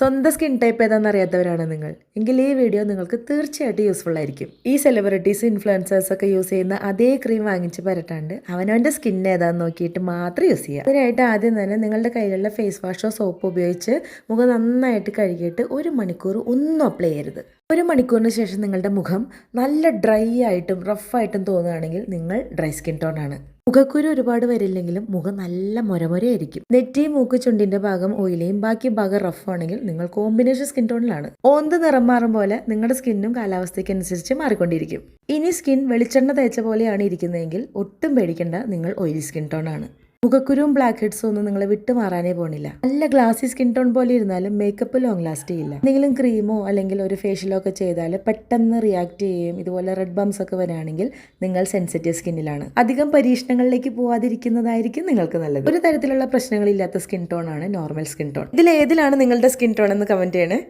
സ്വന്തം skin type ഏതാണെന്ന് അറിയാത്തവരാണ് നിങ്ങൾ എങ്കിൽ ഈ വീഡിയോ നിങ്ങൾക്ക് തീർച്ചയായിട്ടും യൂസ്ഫുൾ ആയിരിക്കും. ഈ സെലിബ്രിറ്റീസ് ഇൻഫ്ലുവൻസേഴ്സ് ഒക്കെ യൂസ് ചെയ്യുന്ന അതേ ക്രീം വാങ്ങിച്ച് പരട്ടാണ്ട് അവനവൻ്റെ സ്കിൻ ഏതാണെന്ന് നോക്കിയിട്ട് മാത്രം യൂസ് ചെയ്യുക. അതിനായിട്ട് ആദ്യം തന്നെ നിങ്ങളുടെ കയ്യിലുള്ള ഫേസ് വാഷോ സോപ്പോ ഉപയോഗിച്ച് മുഖം നന്നായിട്ട് കഴുകിയിട്ട് 1 മണിക്കൂർ ഒന്നും അപ്ലൈ ചെയ്യരുത്. 1 മണിക്കൂറിന് ശേഷം നിങ്ങളുടെ മുഖം നല്ല ഡ്രൈ ആയിട്ടും റഫായിട്ടും തോന്നുകയാണെങ്കിൽ നിങ്ങൾ ഡ്രൈ സ്കിൻ ടോൺ ആണ്. മുഖക്കുരു ഒരുപാട് വരില്ലെങ്കിലും മുഖം നല്ല മൊരമൊരയായിരിക്കും. നെറ്റി മൂക്ക് ചുണ്ടിന്റെ ഭാഗം ഓയിലിയും ബാക്കി ഭാഗം റഫ് ആണെങ്കിൽ നിങ്ങൾ കോമ്പിനേഷൻ സ്കിൻ ടോണിലാണ്. ഓന്ത് നിറം മാറും പോലെ നിങ്ങളുടെ സ്കിന്നും കാലാവസ്ഥയ്ക്ക് അനുസരിച്ച് മാറിക്കൊണ്ടിരിക്കും. ഇനി സ്കിൻ വെളിച്ചെണ്ണ തേച്ച പോലെയാണ് ഇരിക്കുന്നതെങ്കിൽ ഒട്ടും പേടിക്കേണ്ട, നിങ്ങൾ ഓയിലി സ്കിൻ ടോൺ ആണ്. മുഖക്കുരുവും ബ്ലാക്ക് ഹെഡ്സും ഒന്നും നിങ്ങളെ വിട്ടുമാറാനേ പോണില്ല. നല്ല ഗ്ലാസി സ്കിൻ ടോൺ പോലെ ഇരുന്നാലും മേക്കപ്പ് ലോങ് ലാസ്റ്റ് ചെയ്യില്ല. എന്തെങ്കിലും ക്രീമോ അല്ലെങ്കിൽ ഒരു ഫേഷ്യലോ ഒക്കെ ചെയ്താൽ പെട്ടെന്ന് റിയാക്ട് ചെയ്യും. ഇതുപോലെ റെഡ് ബംസ് ഒക്കെ വരികയാണെങ്കിൽ നിങ്ങൾ സെൻസിറ്റീവ് സ്കിന്നിലാണ്. അധികം പരീക്ഷണങ്ങളിലേക്ക് പോവാതിരിക്കുന്നതായിരിക്കും നിങ്ങൾക്ക് നല്ലത്. ഒരു തരത്തിലുള്ള പ്രശ്നങ്ങളില്ലാത്ത സ്കിൻ ടോൺ ആണ് നോർമൽ സ്കിൻ ടോൺ. ഇതിൽ ഏതിലാണ് നിങ്ങളുടെ സ്കിൻ ടോൺ എന്ന് കമന്റ് ചെയ്യണേ.